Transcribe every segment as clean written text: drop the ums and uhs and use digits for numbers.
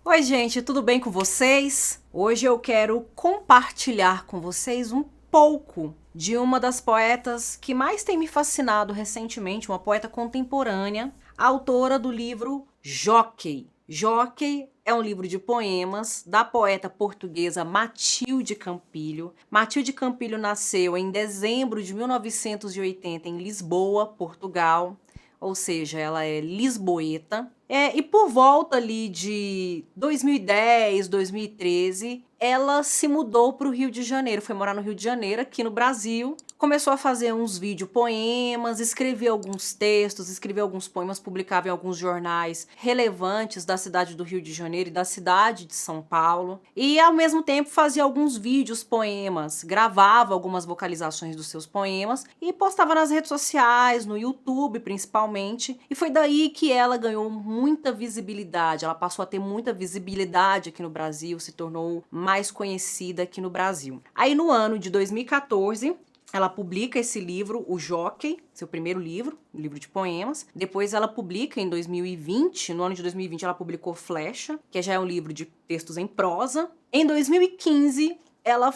Oi, gente, tudo bem com vocês? Hoje eu quero compartilhar com vocês um pouco de uma das poetas que mais tem me fascinado recentemente, uma poeta contemporânea, autora do livro Jockey. Jockey é um livro de poemas da poeta portuguesa Matilde Campilho. Matilde Campilho nasceu em dezembro de 1980 em Lisboa, Portugal, ou seja, ela é lisboeta. E por volta ali de 2010, 2013, ela se mudou para o Rio de Janeiro, foi morar no Rio de Janeiro, aqui no Brasil. Começou a fazer uns videopoemas, escrevia alguns textos, escrevia alguns poemas, publicava em alguns jornais relevantes da cidade do Rio de Janeiro e da cidade de São Paulo. E ao mesmo tempo fazia alguns vídeos poemas, gravava algumas vocalizações dos seus poemas e postava nas redes sociais, no YouTube principalmente. E foi daí que ela ganhou muita visibilidade, ela passou a ter muita visibilidade aqui no Brasil, se tornou mais conhecida aqui no Brasil. Aí no ano de 2014, ela publica esse livro, o Jockey, seu primeiro livro, livro de poemas. Depois ela publica em 2020, no ano de 2020 ela publicou Flecha, que já é um livro de textos em prosa. Em 2015, ela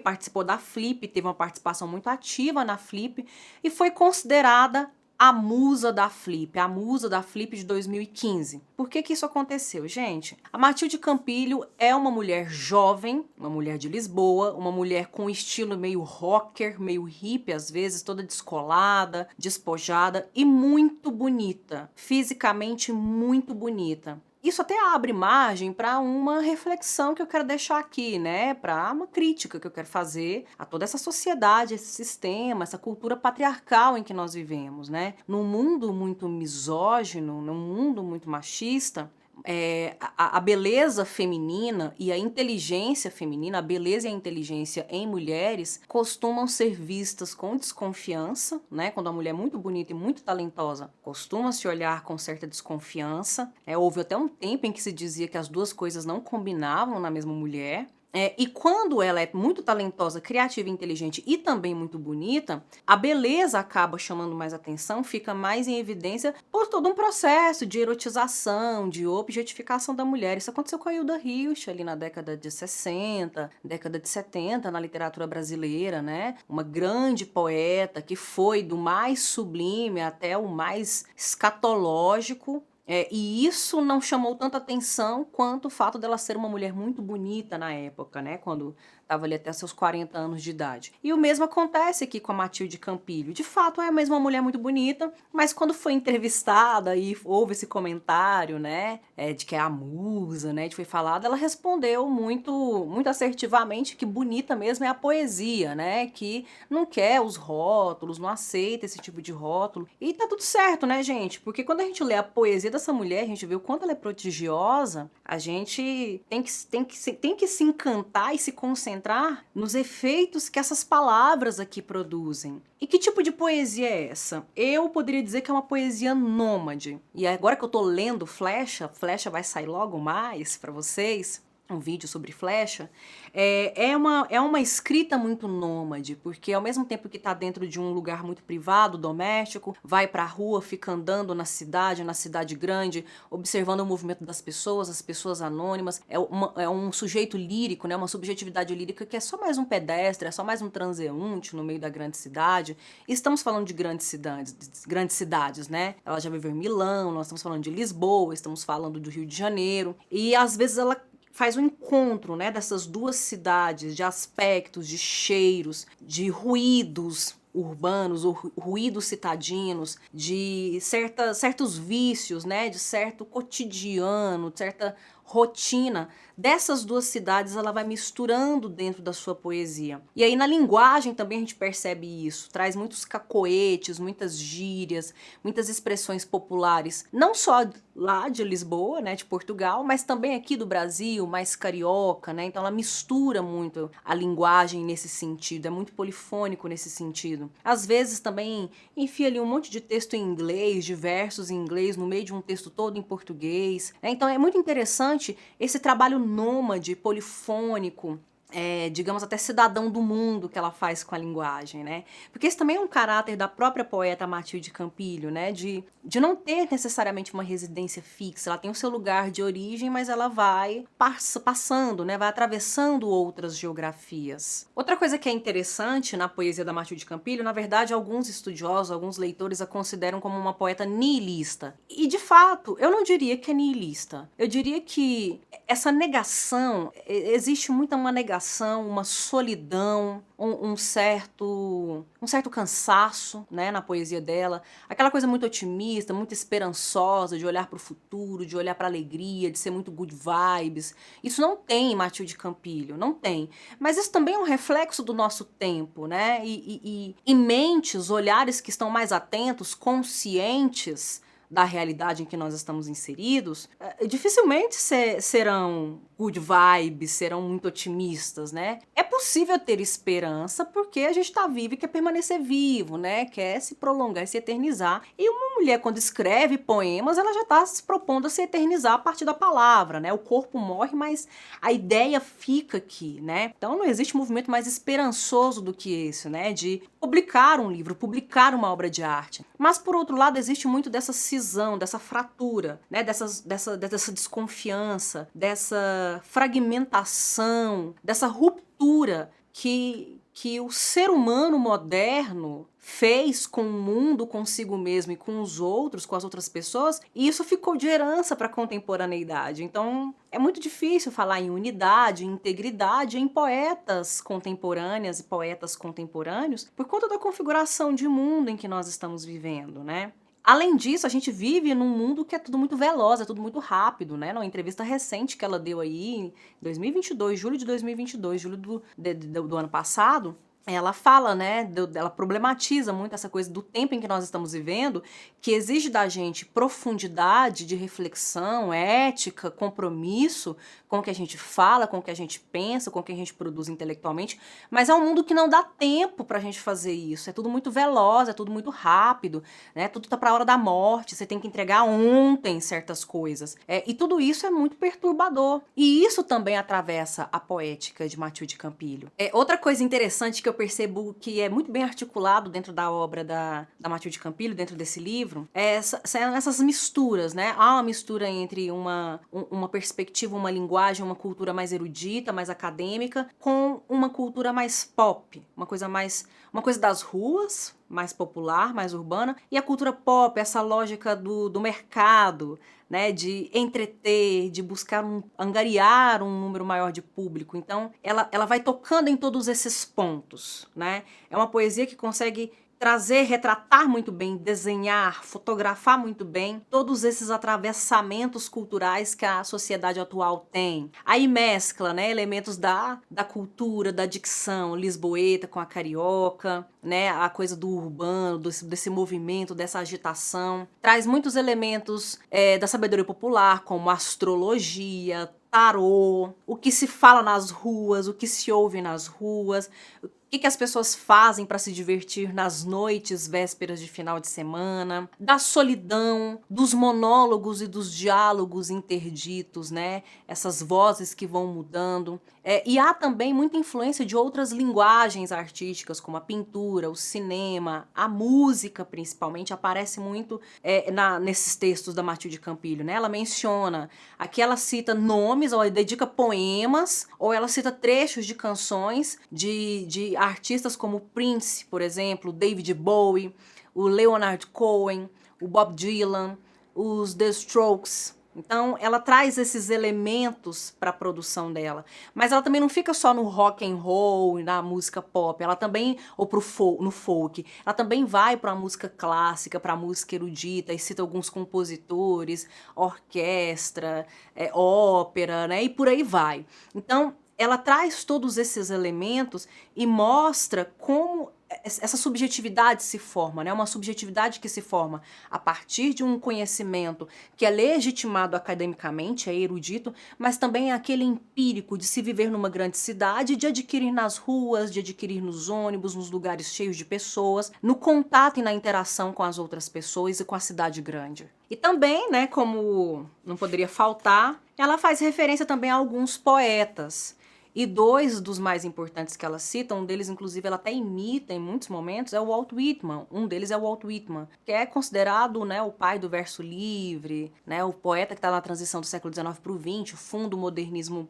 participou da Flip, teve uma participação muito ativa na Flip e foi considerada a musa da Flip de 2015. Por que isso aconteceu, gente? A Matilde Campilho é uma mulher jovem, uma mulher de Lisboa, uma mulher com um estilo meio rocker, meio hippie às vezes, toda descolada, despojada e muito bonita, fisicamente muito bonita. Isso até abre margem para uma reflexão que eu quero deixar aqui, né? Para uma crítica que eu quero fazer a toda essa sociedade, esse sistema, essa cultura patriarcal em que nós vivemos, né? Num mundo muito misógino, num mundo muito machista, a beleza feminina e a inteligência feminina, a beleza e a inteligência em mulheres costumam ser vistas com desconfiança, né? Quando a mulher é muito bonita e muito talentosa, costuma se olhar com certa desconfiança. Houve até um tempo em que se dizia que as duas coisas não combinavam na mesma mulher. E quando ela é muito talentosa, criativa e inteligente e também muito bonita, a beleza acaba chamando mais atenção, fica mais em evidência por todo um processo de erotização, de objetificação da mulher. Isso aconteceu com a Hilda Hilst ali na década de 60, década de 70, na literatura brasileira, né? Uma grande poeta que foi do mais sublime até o mais escatológico. E isso não chamou tanta atenção quanto o fato dela ser uma mulher muito bonita na época, né? Quando estava ali até seus 40 anos de idade. E o mesmo acontece aqui com a Matilde Campilho. De fato, é mesmo uma mulher muito bonita, mas quando foi entrevistada e houve esse comentário, né? De que é a musa, né? De foi falado, ela respondeu muito assertivamente que bonita mesmo é a poesia, né? Que não quer os rótulos, não aceita esse tipo de rótulo. E tá tudo certo, né, gente? Porque quando a gente lê a poesia dessa mulher, a gente vê o quanto ela é prodigiosa, a gente tem que se encantar e se concentrar nos efeitos que essas palavras aqui produzem. E que tipo de poesia é essa? Eu poderia dizer que é uma poesia nômade. E agora que eu tô lendo Flecha vai sair logo mais para vocês, um vídeo sobre Flecha, é uma escrita muito nômade, porque ao mesmo tempo que está dentro de um lugar muito privado, doméstico, vai para a rua, fica andando na cidade grande, observando o movimento das pessoas, as pessoas anônimas, é um sujeito lírico, né, uma subjetividade lírica que é só mais um pedestre, é só mais um transeunte no meio da grande cidade. E estamos falando de grandes cidades, né? Ela já viveu em Milão, nós estamos falando de Lisboa, estamos falando do Rio de Janeiro, e às vezes ela faz um encontro, né, dessas duas cidades, de aspectos, de cheiros, de ruídos urbanos, ou ruídos citadinos, de certos vícios, né, de certo cotidiano, de certa rotina. Dessas duas cidades ela vai misturando dentro da sua poesia. E aí na linguagem também a gente percebe isso, traz muitos cacoetes, muitas gírias, muitas expressões populares, não só lá de Lisboa, né, de Portugal, mas também aqui do Brasil, mais carioca, né? Então ela mistura muito a linguagem nesse sentido, é muito polifônico nesse sentido. Às vezes também enfia ali um monte de texto em inglês, de versos em inglês, no meio de um texto todo em português, né? Então é muito interessante esse trabalho nômade, polifônico, digamos até cidadão do mundo que ela faz com a linguagem, né? Porque esse também é um caráter da própria poeta Matilde Campilho, né? De não ter necessariamente uma residência fixa, ela tem o seu lugar de origem, mas ela vai passando, né? Vai atravessando outras geografias. Outra coisa que é interessante na poesia da Matilde Campilho, na verdade, alguns estudiosos, alguns leitores a consideram como uma poeta nihilista. E, de fato, eu não diria que é nihilista. Eu diria que essa negação, existe muita uma negação, uma solidão, um certo cansaço, né, na poesia dela, aquela coisa muito otimista, muito esperançosa, de olhar para o futuro, de olhar para a alegria, de ser muito good vibes. Isso não tem em Matilde Campilho, não tem. Mas isso também é um reflexo do nosso tempo, né? E mentes, olhares que estão mais atentos, conscientes da realidade em que nós estamos inseridos, dificilmente serão good vibes, serão muito otimistas, né? É possível ter esperança porque a gente está vivo e quer permanecer vivo, né? Quer se prolongar e se eternizar. E uma mulher, quando escreve poemas, ela já está se propondo a se eternizar a partir da palavra, né? O corpo morre, mas a ideia fica aqui, né? Então não existe movimento mais esperançoso do que esse, né? De publicar um livro, publicar uma obra de arte. Mas, por outro lado, existe muito dessa cisão, dessa fratura, né? Dessa desconfiança, dessa fragmentação, dessa ruptura que o ser humano moderno fez com o mundo, consigo mesmo e com os outros, com as outras pessoas, e isso ficou de herança para a contemporaneidade. Então, é muito difícil falar em unidade, em integridade em poetas contemporâneas e poetas contemporâneos por conta da configuração de mundo em que nós estamos vivendo, né? Além disso, a gente vive num mundo que é tudo muito veloz, é tudo muito rápido, né? Numa entrevista recente que ela deu aí em 2022, julho de 2022, julho do ano passado, ela fala, né, ela problematiza muito essa coisa do tempo em que nós estamos vivendo, que exige da gente profundidade de reflexão, ética, compromisso com o que a gente fala, com o que a gente pensa, com o que a gente produz intelectualmente, mas é um mundo que não dá tempo pra gente fazer isso, é tudo muito veloz, é tudo muito rápido, né, tudo tá pra hora da morte, você tem que entregar ontem certas coisas, e tudo isso é muito perturbador, e isso também atravessa a poética de Matilde Campilho. Outra coisa interessante que eu percebo que é muito bem articulado dentro da obra da Matilde Campilho, dentro desse livro, são essas misturas, né? Há uma mistura entre uma perspectiva, uma linguagem, uma cultura mais erudita, mais acadêmica, com uma cultura mais pop, uma coisa das ruas, mais popular, mais urbana, e a cultura pop, essa lógica do mercado, né, de entreter, de buscar angariar um número maior de público. Então, ela vai tocando em todos esses pontos, né? É uma poesia que consegue trazer, retratar muito bem, desenhar, fotografar muito bem todos esses atravessamentos culturais que a sociedade atual tem. Aí mescla, né, elementos da cultura, da dicção lisboeta com a carioca, né, a coisa do urbano, desse movimento, dessa agitação. Traz muitos elementos da sabedoria popular, como astrologia, tarô, o que se fala nas ruas, o que se ouve nas ruas, o que as pessoas fazem para se divertir nas noites, vésperas de final de semana, da solidão, dos monólogos e dos diálogos interditos, né? Essas vozes que vão mudando. E há também muita influência de outras linguagens artísticas, como a pintura, o cinema, a música, principalmente, aparece muito nesses textos da Matilde Campilho, né? Ela menciona, aqui ela cita nomes, ou ela dedica poemas, ou ela cita trechos de canções de artistas como Prince, por exemplo, David Bowie, o Leonard Cohen, o Bob Dylan, os The Strokes. Então, ela traz esses elementos para a produção dela. Mas ela também não fica só no rock and roll, na música pop, ela também, ou no folk, ela também vai para a música clássica, para a música erudita, e cita alguns compositores, orquestra, ópera, né? E por aí vai. Então, ela traz todos esses elementos e mostra como essa subjetividade se forma, né? Uma subjetividade que se forma a partir de um conhecimento que é legitimado academicamente, é erudito, mas também é aquele empírico de se viver numa grande cidade, de adquirir nas ruas, de adquirir nos ônibus, nos lugares cheios de pessoas, no contato e na interação com as outras pessoas e com a cidade grande. E também, né, como não poderia faltar, ela faz referência também a alguns poetas. E dois dos mais importantes que ela cita, um deles inclusive ela até imita em muitos momentos, é o Walt Whitman. Um deles é o Walt Whitman, que é considerado, né, o pai do verso livre, né, o poeta que está na transição do século XIX para o XX, o fundo do modernismo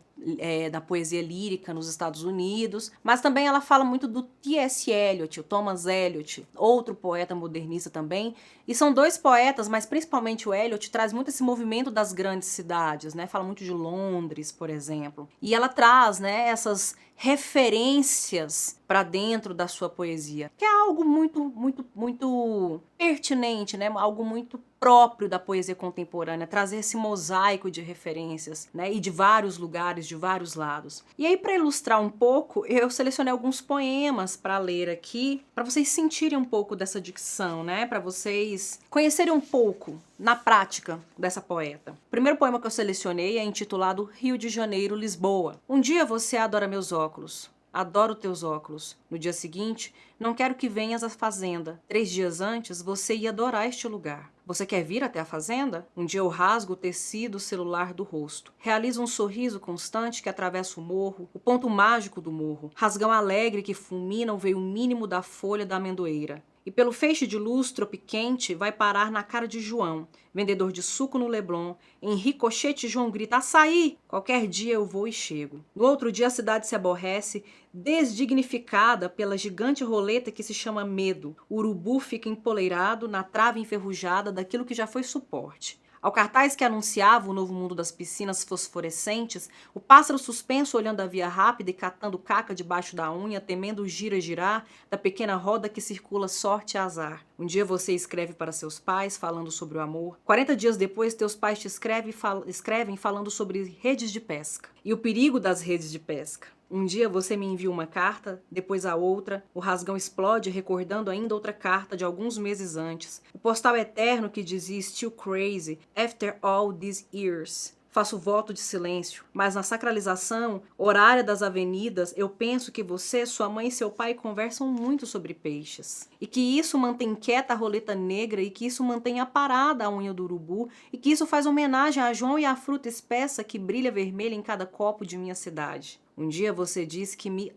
da poesia lírica nos Estados Unidos. Mas também ela fala muito do T.S. Eliot, o Thomas Eliot, outro poeta modernista também. E são dois poetas, mas principalmente o Eliot traz muito esse movimento das grandes cidades, né? Fala muito de Londres, por exemplo. E ela traz, né, essas referências para dentro da sua poesia, que é algo muito pertinente, né? Algo muito próprio da poesia contemporânea, trazer esse mosaico de referências, né? E de vários lugares, de vários lados. E aí, para ilustrar um pouco, eu selecionei alguns poemas para ler aqui, para vocês sentirem um pouco dessa dicção, né? Para vocês conhecerem um pouco na prática dessa poeta. O primeiro poema que eu selecionei é intitulado Rio de Janeiro, Lisboa. Um dia você adora meus óculos. Adoro teus óculos. No dia seguinte, não quero que venhas à fazenda. 3 dias antes, você ia adorar este lugar. Você quer vir até a fazenda? Um dia eu rasgo o tecido celular do rosto. Realizo um sorriso constante que atravessa o morro, o ponto mágico do morro. Rasgão alegre que fulmina o veio mínimo da folha da amendoeira. E pelo feixe de luz tropiquente vai parar na cara de João, vendedor de suco no Leblon. Em ricochete, João grita, açaí! Qualquer dia eu vou e chego. No outro dia a cidade se aborrece, desdignificada pela gigante roleta que se chama medo. O urubu fica empoleirado na trave enferrujada daquilo que já foi suporte. Ao cartaz que anunciava o novo mundo das piscinas fosforescentes, o pássaro suspenso olhando a via rápida e catando caca debaixo da unha, temendo o gira-girar da pequena roda que circula sorte e azar. Um dia você escreve para seus pais falando sobre o amor. 40 dias depois, teus pais te escrevem falando sobre redes de pesca e o perigo das redes de pesca. Um dia você me envia uma carta, depois a outra, o rasgão explode recordando ainda outra carta de alguns meses antes. O postal eterno que dizia still crazy, after all these years. Faço voto de silêncio, mas na sacralização horária das avenidas, eu penso que você, sua mãe e seu pai conversam muito sobre peixes. E que isso mantém quieta a roleta negra e que isso mantém parada a unha do urubu e que isso faz homenagem a João e à fruta espessa que brilha vermelha em cada copo de minha cidade. Um dia você disse que me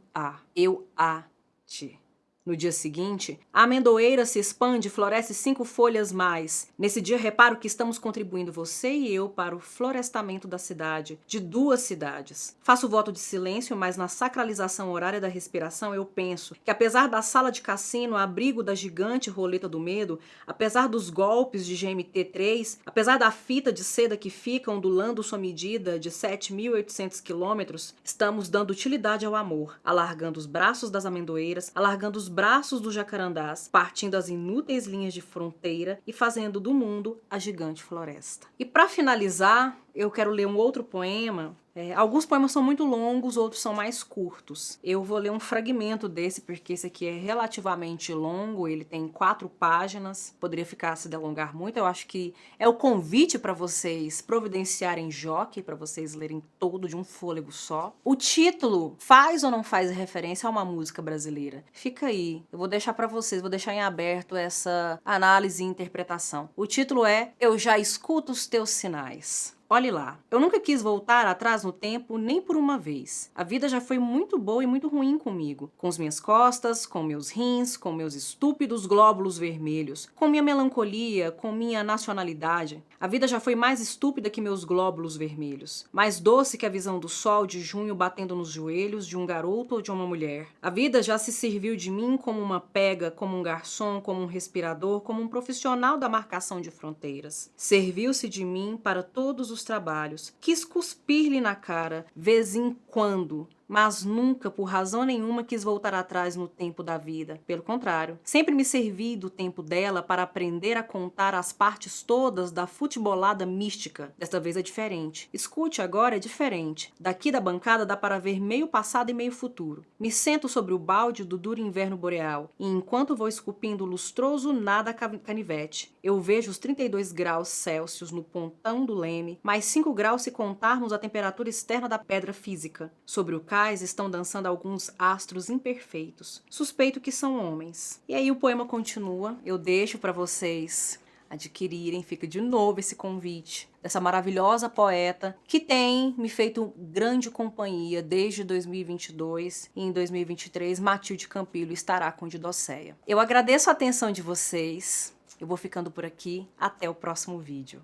eu te. No dia seguinte, a amendoeira se expande e floresce 5 folhas mais. Nesse dia, reparo que estamos contribuindo, você e eu, para o florestamento da cidade, de 2 cidades. Faço voto de silêncio, mas na sacralização horária da respiração, eu penso que apesar da sala de cassino, abrigo da gigante roleta do medo, apesar dos golpes de GMT-3, apesar da fita de seda que fica ondulando sua medida de 7.800 quilômetros, estamos dando utilidade ao amor, alargando os braços das amendoeiras, alargando os braços dos jacarandás, partindo as inúteis linhas de fronteira e fazendo do mundo a gigante floresta. E para finalizar, eu quero ler um outro poema. Alguns poemas são muito longos, outros são mais curtos. Eu vou ler um fragmento desse, porque esse aqui é relativamente longo, ele tem 4 páginas, poderia ficar se delongar muito. Eu acho que é o convite para vocês providenciarem jockey, para vocês lerem todo de um fôlego só. O título faz ou não faz referência a uma música brasileira? Fica aí, eu vou deixar para vocês, vou deixar em aberto essa análise e interpretação. O título é Eu Já Escuto os Teus Sinais. Olhe lá, eu nunca quis voltar atrás no tempo nem por uma vez. A vida já foi muito boa e muito ruim comigo. Com as minhas costas, com meus rins, com meus estúpidos glóbulos vermelhos, com minha melancolia, com minha nacionalidade. A vida já foi mais estúpida que meus glóbulos vermelhos. Mais doce que a visão do sol de junho batendo nos joelhos de um garoto ou de uma mulher. A vida já se serviu de mim como uma pega, como um garçom, como um respirador, como um profissional da marcação de fronteiras. Serviu-se de mim para todos os trabalhos. Quis cuspir-lhe na cara, vez em quando, mas nunca, por razão nenhuma, quis voltar atrás no tempo da vida. Pelo contrário, sempre me servi do tempo dela para aprender a contar as partes todas da futebolada mística. Desta vez é diferente. Escute, agora é diferente. Daqui da bancada dá para ver meio passado e meio futuro. Me sento sobre o balde do duro inverno boreal, e enquanto vou esculpindo o lustroso nada canivete, eu vejo os 32 graus Celsius no pontão do leme, mais 5 graus se contarmos a temperatura externa da pedra física. Sobre o cais estão dançando alguns astros imperfeitos. Suspeito que são homens. E aí o poema continua. Eu deixo para vocês adquirirem. Fica de novo esse convite dessa maravilhosa poeta que tem me feito grande companhia desde 2022 e em 2023 Matilde Campilho estará com Didocéia. Eu agradeço a atenção de vocês, eu vou ficando por aqui, até o próximo vídeo.